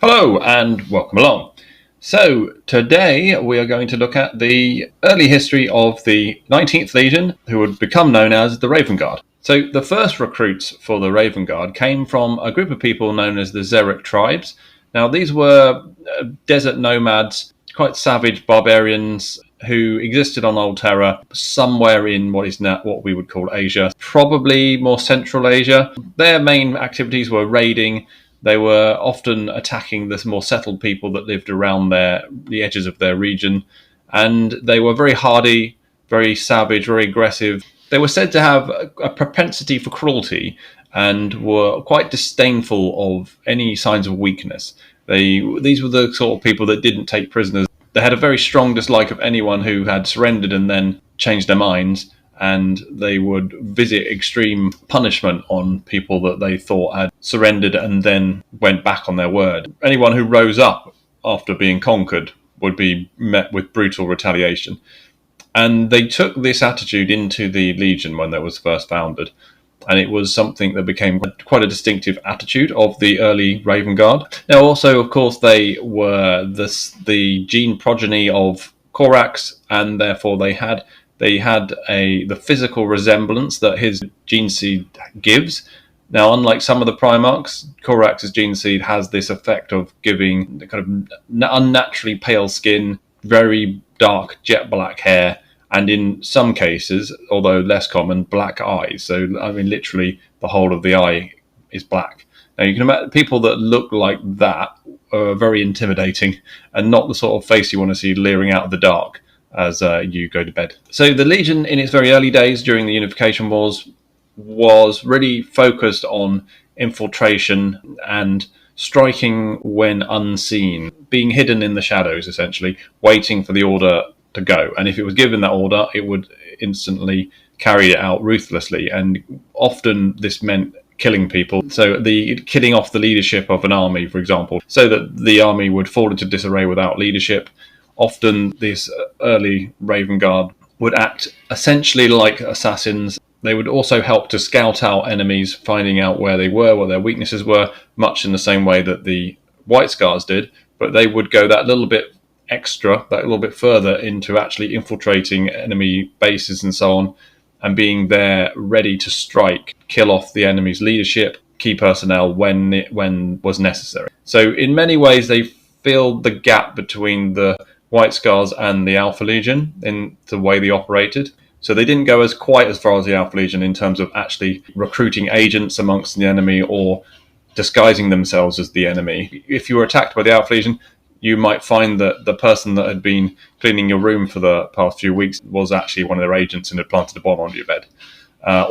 Hello and welcome along. So today we are going to look at the early history of the 19th Legion, who would become known as the Raven Guard. So the first recruits for the Raven Guard came from a group of people known as the Xeric tribes. Now these were desert nomads, quite savage barbarians who existed on Old Terra, somewhere in what is now what we would call Asia, probably more Central Asia. Their main activities were raiding. They were often attacking the more settled people that lived around the edges of their region, and they were very hardy, very savage, very aggressive. They were said to have a propensity for cruelty and were quite disdainful of any signs of weakness. These were the sort of people that didn't take prisoners. They had a very strong dislike of anyone who had surrendered and then changed their minds, and they would visit extreme punishment on people that they thought had surrendered and then went back on their word. Anyone who rose up after being conquered would be met with brutal retaliation. And they took this attitude into the Legion when it was first founded. And it was something that became quite a distinctive attitude of the early Raven Guard. Now, also, of course, they were the gene progeny of Corax, and therefore they had the physical resemblance that his gene seed gives. Now, unlike some of the Primarchs, Corax's gene seed has this effect of giving the kind of unnaturally pale skin, very dark jet black hair, and in some cases, although less common, black eyes. So, I mean, literally the whole of the eye is black. Now, you can imagine people that look like that are very intimidating and not the sort of face you want to see leering out of the dark as you go to bed. So the Legion, in its very early days during the Unification Wars, was really focused on infiltration and striking when unseen, being hidden in the shadows, essentially, waiting for the order to go. And if it was given that order, it would instantly carry it out ruthlessly. And often this meant killing people. So the killing off the leadership of an army, for example, so that the army would fall into disarray without leadership. Often this early Raven Guard would act essentially like assassins. They would also help to scout out enemies, finding out where they were, what their weaknesses were, much in the same way that the White Scars did. But they would go that little bit extra, that little bit further into actually infiltrating enemy bases and so on, and being there ready to strike, kill off the enemy's leadership, key personnel when was necessary. So in many ways they filled the gap between the White Scars and the Alpha Legion in the way they operated. So they didn't go quite as far as the Alpha Legion in terms of actually recruiting agents amongst the enemy or disguising themselves as the enemy. If you were attacked by the Alpha Legion, you might find that the person that had been cleaning your room for the past few weeks was actually one of their agents and had planted a bomb under your bed.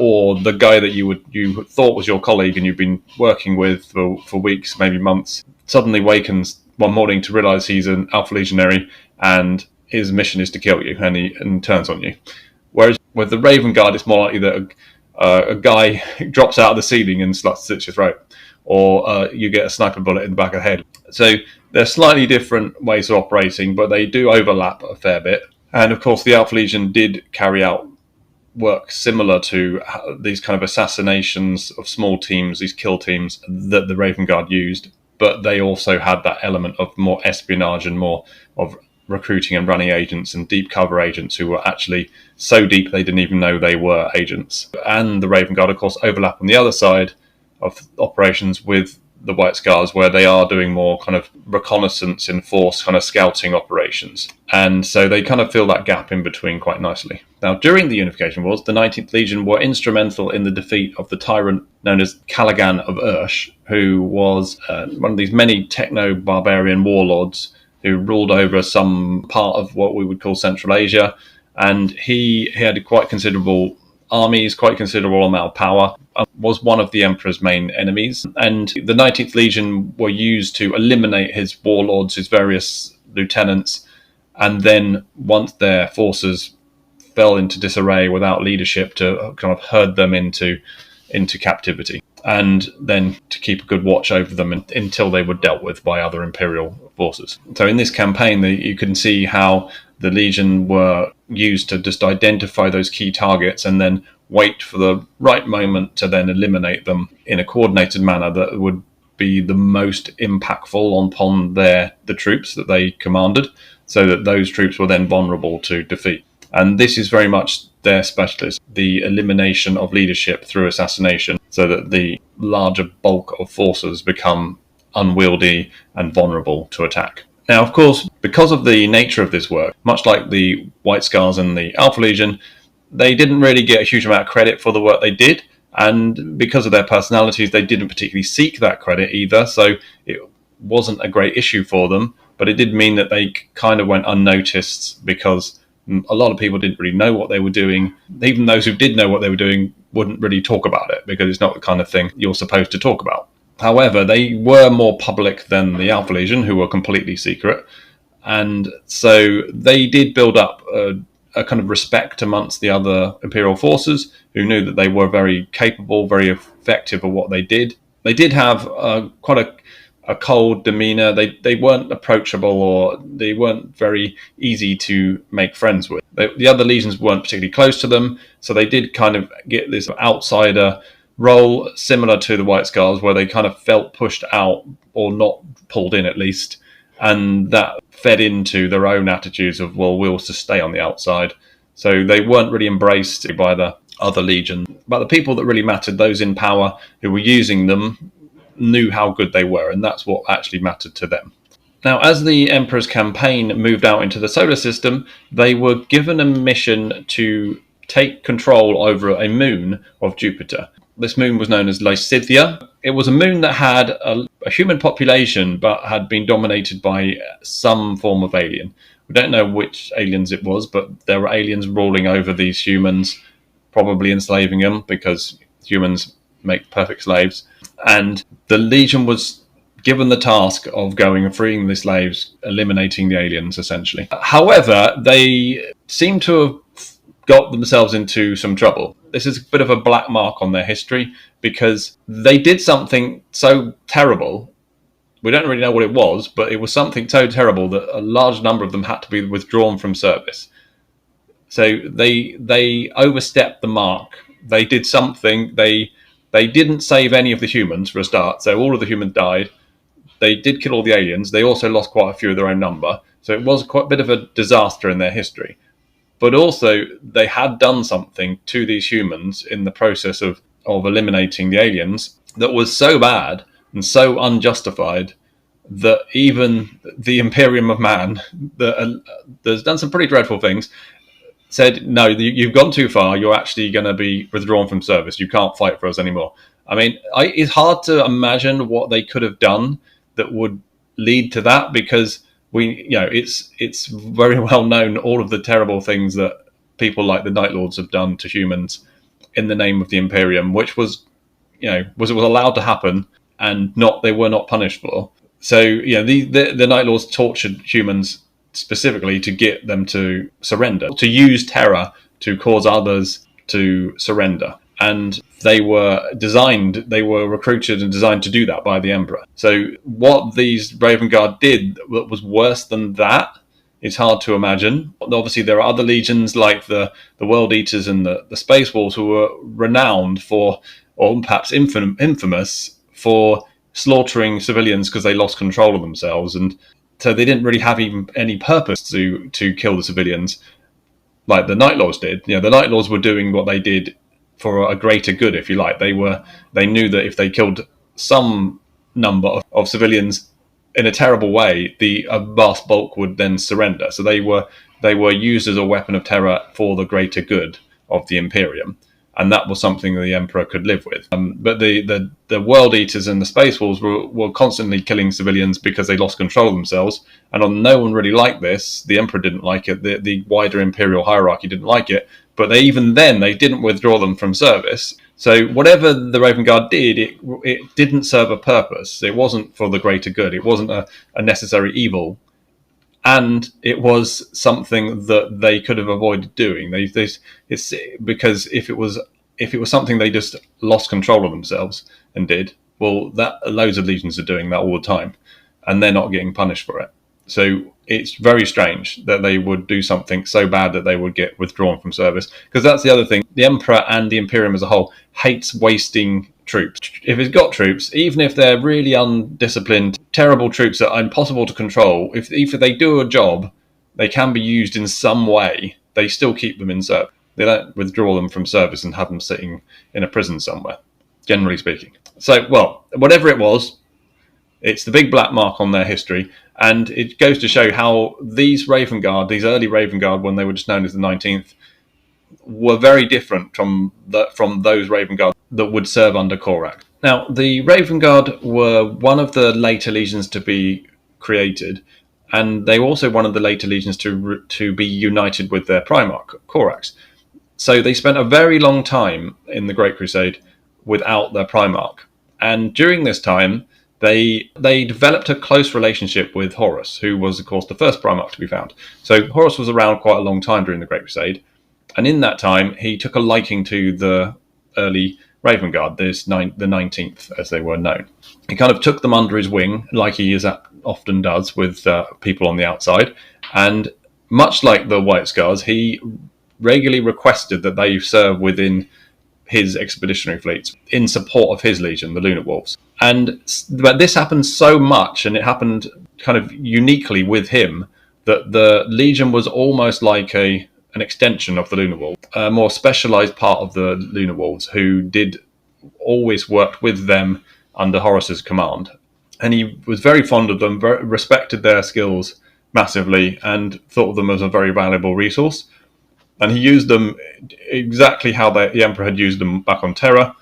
Or the guy that you thought was your colleague and you've been working with for weeks, maybe months, suddenly wakens one morning to realise he's an Alpha Legionary and his mission is to kill you, and turns on you. Whereas with the Raven Guard, it's more likely that a guy drops out of the ceiling and slits your throat, or you get a sniper bullet in the back of the head. So they're slightly different ways of operating, but they do overlap a fair bit. And of course, the Alpha Legion did carry out work similar to these kind of assassinations of small teams, these kill teams that the Raven Guard used. But they also had that element of more espionage and more of recruiting and running agents and deep cover agents who were actually so deep they didn't even know they were agents. And the Raven Guard, of course, overlap on the other side of operations with the White Scars, where they are doing more kind of reconnaissance in force, kind of scouting operations. And so they kind of fill that gap in between quite nicely. Now, during the Unification Wars, the 19th Legion were instrumental in the defeat of the tyrant known as Callaghan of Ursh, who was one of these many techno-barbarian warlords who ruled over some part of what we would call Central Asia. And he had quite considerable armies, quite considerable amount of power, was one of the Emperor's main enemies. And the 19th Legion were used to eliminate his warlords, his various lieutenants, and then once their forces fell into disarray without leadership, to kind of herd them into captivity, and then to keep a good watch over them until they were dealt with by other Imperial forces. So in this campaign, you can see how the Legion were used to just identify those key targets and then wait for the right moment to then eliminate them in a coordinated manner that would be the most impactful upon the troops that they commanded, so that those troops were then vulnerable to defeat. And this is very much their specialist, the elimination of leadership through assassination, so that the larger bulk of forces become unwieldy and vulnerable to attack. Now, of course, because of the nature of this work, much like the White Scars and the Alpha Legion, they didn't really get a huge amount of credit for the work they did. And because of their personalities, they didn't particularly seek that credit either. So it wasn't a great issue for them, but it did mean that they kind of went unnoticed, because a lot of people didn't really know what they were doing. Even those who did know what they were doing wouldn't really talk about it, because it's not the kind of thing you're supposed to talk about. However, they were more public than the Alpha Legion, who were completely secret. And so they did build up a kind of respect amongst the other Imperial forces, who knew that they were very capable, very effective at what they did. They did have quite a cold demeanor. They weren't approachable, or they weren't very easy to make friends with. The other legions weren't particularly close to them, so they did kind of get this outsider role, similar to the White Scars, where they kind of felt pushed out, or not pulled in at least, and that fed into their own attitudes of, well, we'll just stay on the outside. So they weren't really embraced by the other legion. But the people that really mattered, those in power who were using them, knew how good they were, and that's what actually mattered to them. Now, as the Emperor's campaign moved out into the solar system, they were given a mission to take control over a moon of Jupiter. This moon was known as Lysia. It was a moon that had a human population, but had been dominated by some form of alien. We don't know which aliens it was, but there were aliens ruling over these humans, probably enslaving them, because humans make perfect slaves. And the Legion was given the task of going and freeing the slaves, eliminating the aliens, essentially. However, they seem to have got themselves into some trouble. This is a bit of a black mark on their history, because they did something so terrible. We don't really know what it was, but it was something so terrible that a large number of them had to be withdrawn from service. So they overstepped the mark. They did something. They didn't save any of the humans, for a start. So all of the humans died. They did kill all the aliens. They also lost quite a few of their own number. So it was quite a bit of a disaster in their history. But also, they had done something to these humans in the process of eliminating the aliens that was so bad and so unjustified that even the Imperium of Man, that's done some pretty dreadful things, said, no, you've gone too far. You're actually going to be withdrawn from service. You can't fight for us anymore. I mean, it's hard to imagine what they could have done that would lead to that, because it's very well known, all of the terrible things that people like the Night Lords have done to humans in the name of the Imperium, which was allowed to happen, and they were not punished for. So the Night Lords tortured humans specifically to get them to surrender, to use terror to cause others to surrender. And they were recruited and designed to do that by the Emperor. So what these Raven Guard did that was worse than that is hard to imagine. Obviously, there are other legions like the World Eaters and the Space Wolves, who were renowned for, or perhaps infamous for, slaughtering civilians because they lost control of themselves. And so they didn't really have even any purpose to kill the civilians like the Night Lords did. The Night Lords were doing what they did for a greater good, if you like. They knew that if they killed some number of civilians in a terrible way, a vast bulk would then surrender. So they were used as a weapon of terror for the greater good of the Imperium, and that was something the Emperor could live with. But the World Eaters and the Space Wolves were constantly killing civilians because they lost control of themselves, and no one really liked this. The Emperor didn't like it. The wider Imperial hierarchy didn't like it. But they didn't withdraw them from service. So whatever the Raven Guard did, it didn't serve a purpose. It wasn't for the greater good. It wasn't a necessary evil, and it was something that they could have avoided doing. It's because if it was something they just lost control of themselves and did, well, that loads of legions are doing that all the time, and they're not getting punished for it. So it's very strange that they would do something so bad that they would get withdrawn from service. Because that's the other thing. The Emperor and the Imperium as a whole hates wasting troops. If it's got troops, even if they're really undisciplined, terrible troops that are impossible to control, if they do a job, they can be used in some way, they still keep them in service. They don't withdraw them from service and have them sitting in a prison somewhere, generally speaking. So, well, whatever it was, it's the big black mark on their history, and it goes to show how these Raven Guard, these early Raven Guard, when they were just known as the 19th, were very different from those Raven Guard that would serve under Corax. Now, the Raven Guard were one of the later legions to be created, and they were also one of the later legions to be united with their Primarch, Corax. So they spent a very long time in the Great Crusade without their Primarch. And during this time, they developed a close relationship with Horus, who was, of course, the first Primarch to be found. So Horus was around quite a long time during the Great Crusade. And in that time, he took a liking to the early Raven Guard, the 19th, as they were known. He kind of took them under his wing, like he often does with people on the outside. And much like the White Scars, he regularly requested that they serve within his expeditionary fleets in support of his legion, the Lunar Wolves. But this happened so much, and it happened kind of uniquely with him, that the legion was almost like an extension of the Lunar Wolves, a more specialized part of the Lunar Wolves, who did always work with them under Horus's command. And he was very fond of them, respected their skills massively, and thought of them as a very valuable resource. And he used them exactly how the Emperor had used them back on Terra,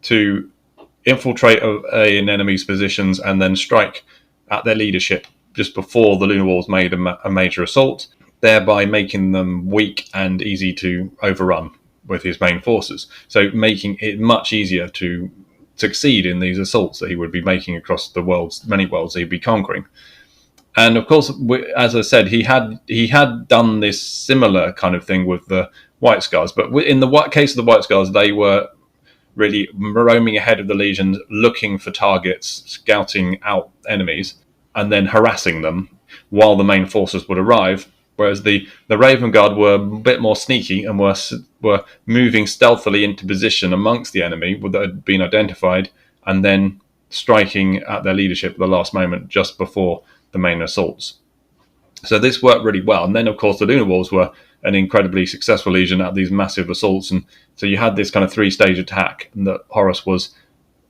to infiltrate an enemy's positions and then strike at their leadership just before the Lunar Wolves made a major assault, thereby making them weak and easy to overrun with his main forces. So making it much easier to succeed in these assaults that he would be making across the many worlds he'd be conquering. And of course, as I said, he had done this similar kind of thing with the White Scars. But in the case of the White Scars, they were really roaming ahead of the legions, looking for targets, scouting out enemies, and then harassing them while the main forces would arrive. Whereas the Raven Guard were a bit more sneaky and were moving stealthily into position amongst the enemy that had been identified, and then striking at their leadership at the last moment just before the main assaults. So this worked really well. And then, of course, the Lunar Wolves were an incredibly successful legion at these massive assaults. And so you had this kind of three-stage attack that Horus was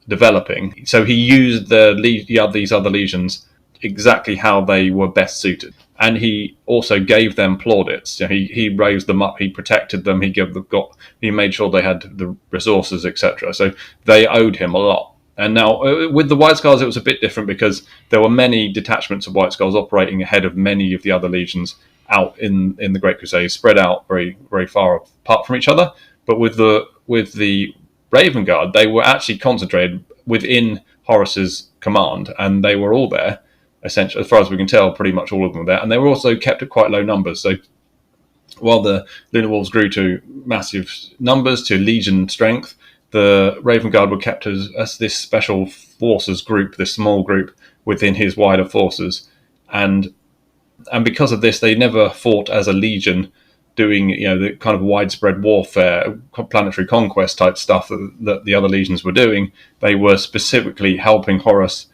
developing. So he used these other legions exactly how they were best suited. And he also gave them plaudits. So he raised them up, he protected them, he made sure they had the resources, etc. So they owed him a lot. And now, with the White Scars, it was a bit different because there were many detachments of White Scars operating ahead of many of the other legions out in the Great Crusade, spread out very, very far apart from each other. But with the Raven Guard, they were actually concentrated within Horus's command, and they were all there, essentially, as far as we can tell, pretty much all of them were there. And they were also kept at quite low numbers. So while the Lunar Wolves grew to massive numbers, to legion strength, the Raven Guard were kept as this special forces group, this small group within his wider forces. And because of this, they never fought as a legion doing the kind of widespread warfare, planetary conquest type stuff that the other legions were doing. They were specifically helping Horus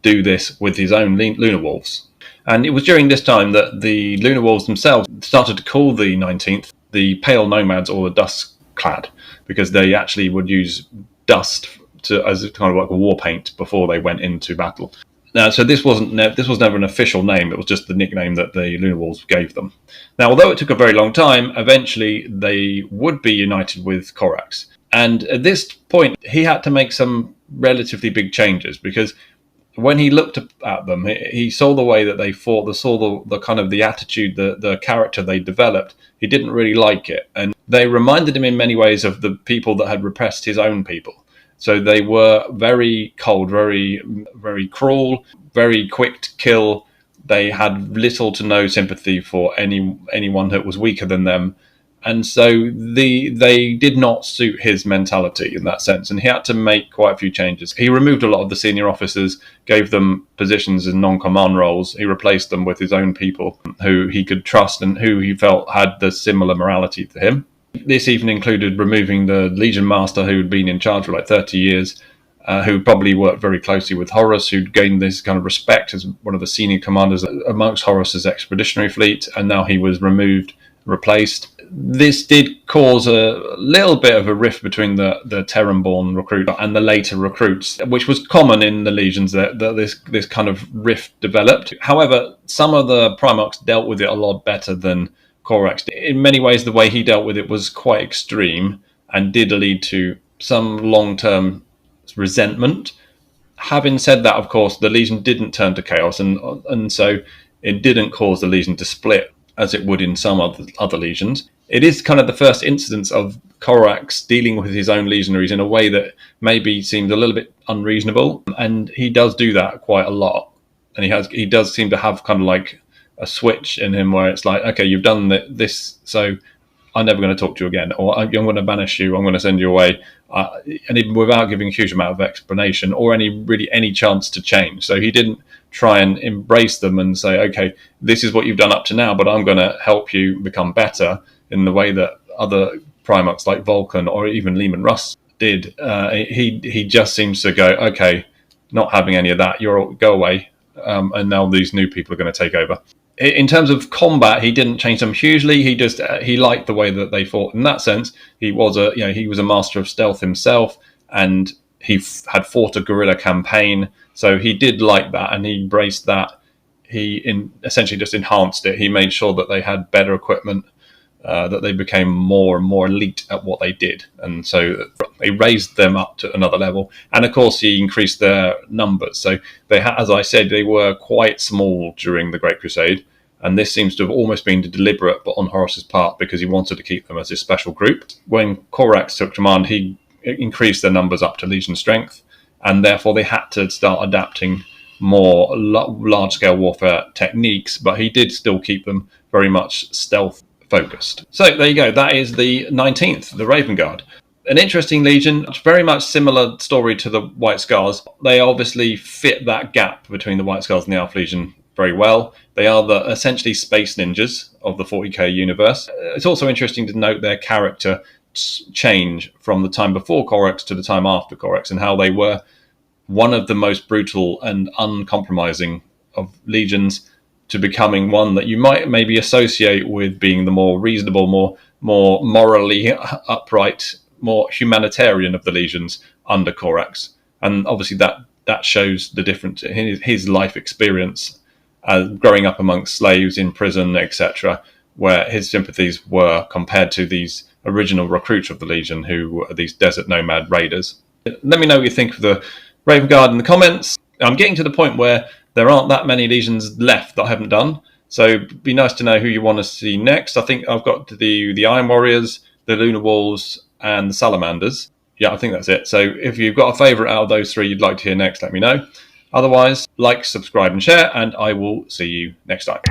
do this with his own Lunar Wolves. And it was during this time that the Lunar Wolves themselves started to call the 19th the Pale Nomads, or the Dust Clad, because they actually would use dust as kind of like a war paint before they went into battle. Now, so this was never an official name. It was just the nickname that the Lunar Wolves gave them. Now, although it took a very long time, eventually they would be united with Corax. And at this point, he had to make some relatively big changes, because when he looked at them, he saw the way that they fought, saw the kind of the attitude, the character they developed. He didn't really like it. And they reminded him in many ways of the people that had repressed his own people. So they were very cold, very, very cruel, very quick to kill. They had little to no sympathy for anyone that was weaker than them. And so they did not suit his mentality in that sense, and he had to make quite a few changes. He removed a lot of the senior officers, gave them positions in non-command roles. He replaced them with his own people who he could trust and who he felt had the similar morality to him. This even included removing the Legion Master, who had been in charge for like 30 years, who probably worked very closely with Horus, who'd gained this kind of respect as one of the senior commanders amongst Horus's expeditionary fleet, and now he was removed, replaced. This did cause a little bit of a rift between the Terran-born recruit and the later recruits, which was common in the legions that this kind of rift developed. However, some of the Primarchs dealt with it a lot better than Corax. In many ways, the way he dealt with it was quite extreme and did lead to some long-term resentment. Having said that, of course, the Legion didn't turn to chaos, and so it didn't cause the Legion to split as it would in some other legions. It is kind of the first instance of Corax dealing with his own legionaries in a way that maybe seems a little bit unreasonable, and he does do that quite a lot. And he does seem to have kind of like a switch in him where it's like, okay, you've done this, so I'm never going to talk to you again, or I'm going to banish you, I'm going to send you away, and even without giving a huge amount of explanation or any chance to change. So he didn't try and embrace them and say, okay, this is what you've done up to now, but I'm going to help you become better in the way that other Primarchs like Vulcan or even Lehman Russ did. He just seems to go, okay, not having any of that, go away, and now these new people are going to take over. In terms of combat, he didn't change them hugely. He liked the way that they fought. In that sense, he was a master of stealth himself, and he had fought a guerrilla campaign. So he did like that, and he embraced that. He essentially just enhanced it. He made sure that they had better equipment, that they became more and more elite at what they did, and so he raised them up to another level. And of course, he increased their numbers. So as I said, they were quite small during the Great Crusade, and this seems to have almost been deliberate, but on Horus's part, because he wanted to keep them as his special group. When Corax took command, he increased their numbers up to Legion strength, and therefore they had to start adapting more large-scale warfare techniques, but he did still keep them very much stealth focused. So there you go. That is the 19th, the Raven Guard. An interesting legion, very much similar story to the White Scars. They obviously fit that gap between the White Scars and the Alpha Legion very well. They are the essentially space ninjas of the 40k universe. It's also interesting to note their character change from the time before Corax to the time after Corax, and how they were one of the most brutal and uncompromising of legions to becoming one that you might maybe associate with being the more reasonable, more morally upright, more humanitarian of the legions under Corax. And obviously that shows the difference in his life experience, growing up amongst slaves in prison, etc., where his sympathies were compared to these original recruits of the Legion, who were these desert nomad raiders. Let me know what you think of the Raven Guard in the comments. I'm getting to the point where there aren't that many legions left that I haven't done, so it'd be nice to know who you want to see next. I think I've got the Iron Warriors, the Lunar Wolves, and the Salamanders. Yeah, I think that's it. So if you've got a favourite out of those three you'd like to hear next, let me know. Otherwise, like, subscribe and share, and I will see you next time.